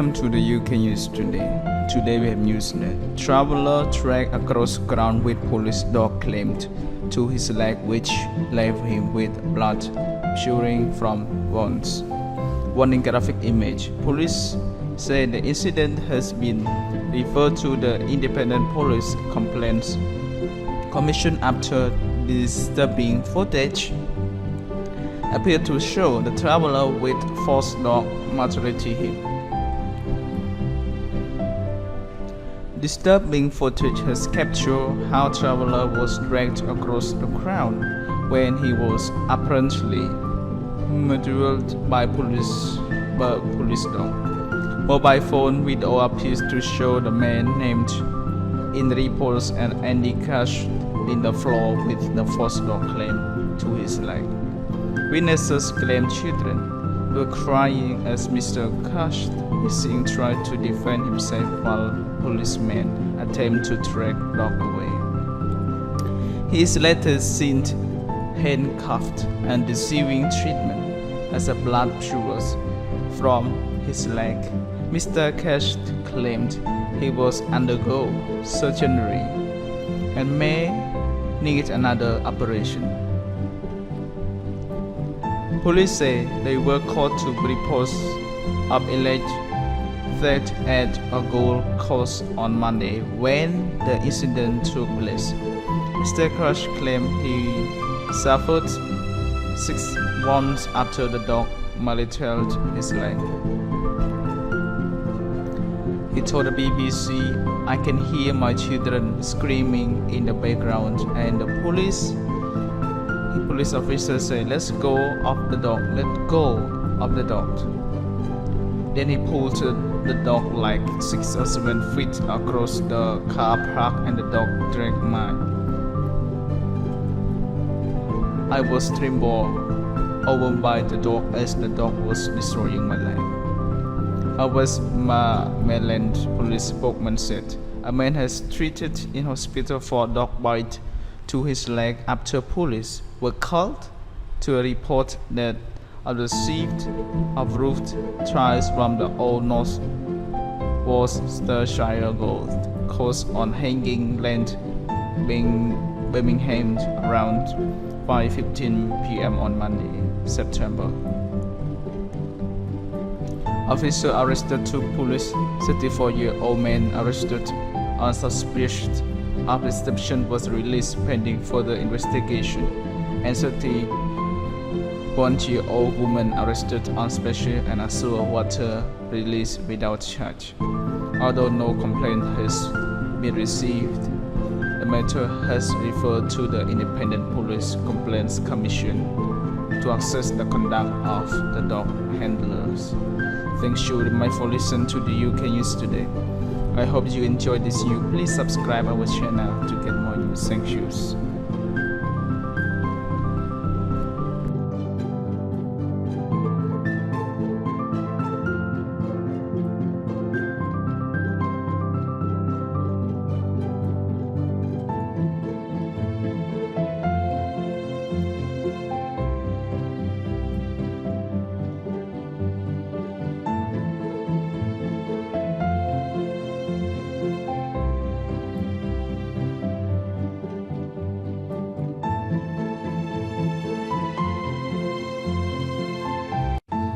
Welcome to the UK News Today. Today we have news that traveler dragged across ground with police dog claimed to his leg, which left him with blood showing from wounds. Warning graphic image. Police say the incident has been referred to the Independent Police Complaints Commission after disturbing footage appeared to show the traveler with force dog mutilating him. Disturbing footage has captured how traveler was dragged across the ground when he was apparently mutilated by police dog. Mobile phone video appears to show the man named in reports and handcuffed in the floor with the force dog clamped to his leg. Witnesses claim children were crying as Mr. Cash tried to defend himself while policemen attempt to drag dog away. He is later seen handcuffed and receiving treatment as a blood flows from his leg. Mr. Cash claimed he was undergo surgery and may need another operation. Police say they were called to reports of alleged theft at a Gold Coast on Monday when the incident took place. Mr. Crush claimed he suffered 6 wounds after the dog mutilated his leg. He told the BBC, "I can hear my children screaming in the background," and the police officer said, "Let's go of the dog, let go of the dog." Then he pulled the dog like 6 or 7 feet across the car park and the dog dragged mine. I was trembled over by the dog as the dog was destroying my leg. A Westmoreland police spokesman said a man has treated in hospital for dog bite to his leg after police were called to a report that a received of roofed trials from the Old North Staffordshire Gold Coast on Hanging Land, Birmingham, around 5:15 p.m. on Monday, September. Officer arrested 2 police. 34-year-old man arrested on suspicion of deception was released pending further investigation, and 31-year-old woman arrested on special and assault water released without charge. Although no complaint has been received, the matter has referred to the Independent Police Complaints Commission to assess the conduct of the dog handlers. Thanks you for listening to the UK News Today. I hope you enjoyed this news. Please subscribe our channel to get more news. Thank you.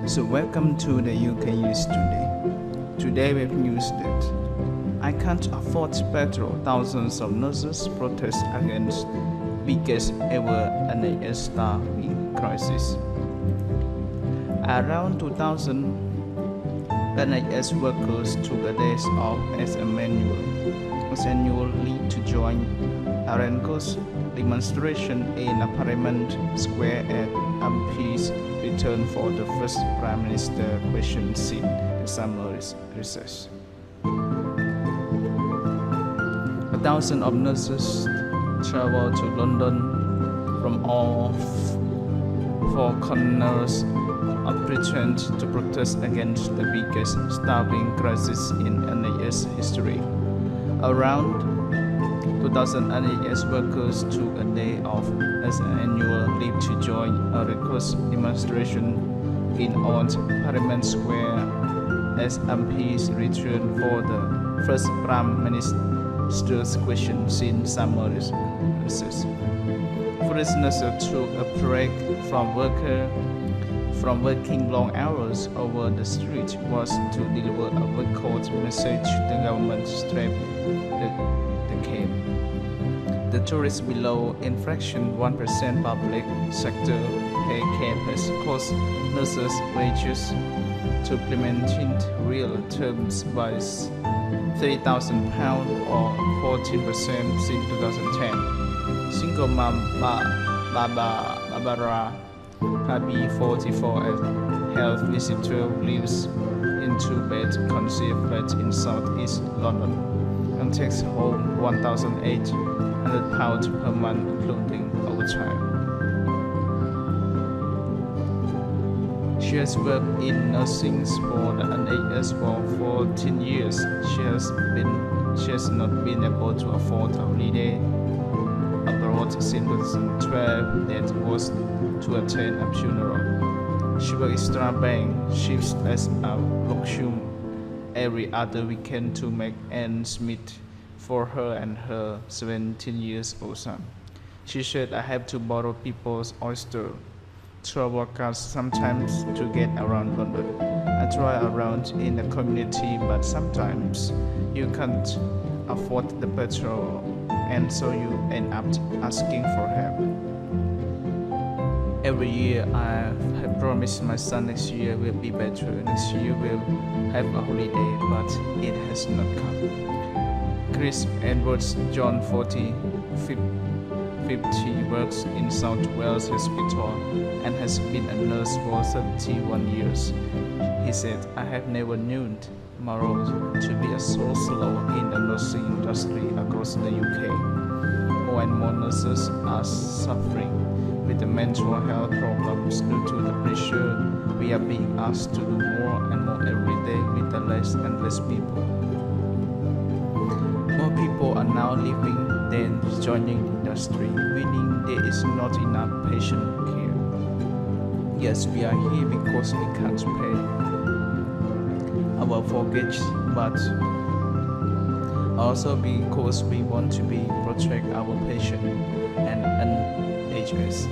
So welcome to the UK News Today. Today we have news that I can't afford petrol. Thousands of nurses protest against biggest ever NHS staffing crisis. Around 2,000 NHS workers took a day off as annual leave to join Aranco's demonstration in a Parliament Square at MP's return for the first Prime Minister question since the summer recess. 1,000 of nurses traveled to London from all 4 corners of Britain to protest against the biggest staffing crisis in NHS history. Around 2,000 NHS workers took a day off as an annual leave to join a request demonstration in Old Parliament Square as MPs returned for the first Prime Minister's question since summer recess. Forest nurses took a break from working long hours over the street was to deliver a boycott message. The government stripped the cab. The tourists below infraction 1% public sector pay cap has cost nurses wages to implement in real terms by £3,000 or 14% since 2010. Single mom Barbara Habi, 44, a health visitor, lives in two-bed conceived flat in southeast London and takes home £1,800 per month, including overtime. She has worked in nursing for the NHS for 14 years. She has not been able to afford a holiday abroad since 2012. That was to attend a funeral. She works extra bank shifts as a locum every other weekend to make ends meet for her and her 17-year-old son. She said, "I have to borrow people's oyster travel cards sometimes to get around London. I try around in the community, but sometimes you can't afford the petrol, and so you end up asking for help. Every year I have promised my son next year will be better, next year we'll have a holiday, but it has not come." Chris Edwards John, 50, works in South Wales Hospital and has been a nurse for 31 years. He said, "I have never known morale to be so slow in the nursing industry across the UK. More and more nurses are suffering with the mental health problems due to the pressure. We are being asked to do more and more every day with the less and less people. More people are now leaving than joining the industry, meaning there is not enough patient care. Yes, we are here because we can't pay our mortgage, but also because we want to protect our patient and NHS.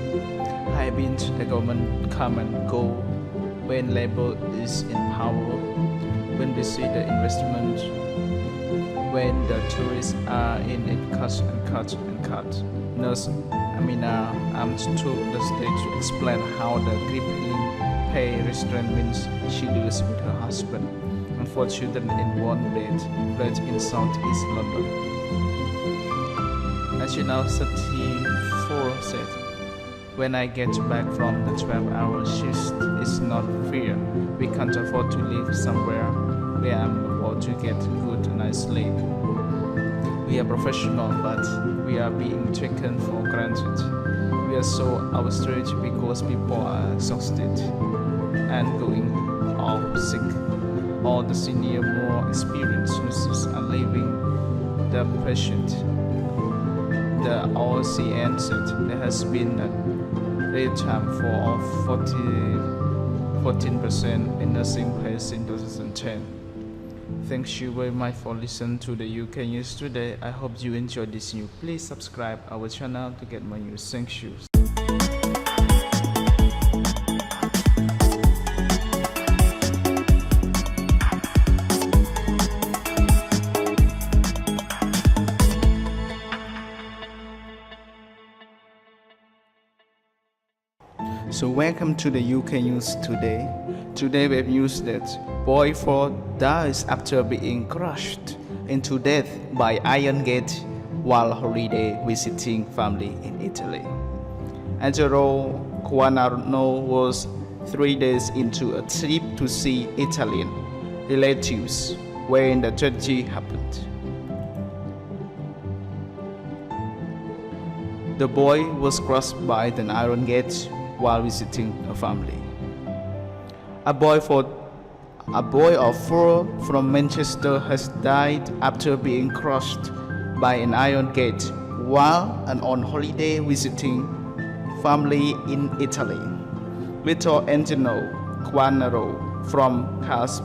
I've been to the government come and go when Labour is in power, when we see the investment, when the tourists are in it, cut and cut and cut. Nurse Amina took the stage to explain how the crippling pay restraint means she lives with her husband and 4 children in one bed flat in southeast London. National 34 said, "When I get back from the 12-hour shift, it's not fair. We can't afford to live somewhere where I'm able to get good night's sleep. We are professional, but we are being taken for granted. We are so outstretched because people are exhausted and going off sick. All the senior, more experienced nurses are leaving the patient." The OCN said there has been a rate time for 14% in nursing place in 2010. Thank you very much for listening to the UK News today. I hope you enjoyed this news. Please subscribe our channel to get more news. Thank you. So welcome to the UK News today. Today we have news that boy 4 dies after being crushed into death by iron gate while holiday visiting family in Italy. Angelo Quanarno was 3 days into a trip to see Italian relatives when the tragedy happened. The boy was crushed by an iron gate while visiting a family. A boy of 4 from Manchester has died after being crushed by an iron gate while on holiday visiting family in Italy. Little Angelo Quanaro from Cas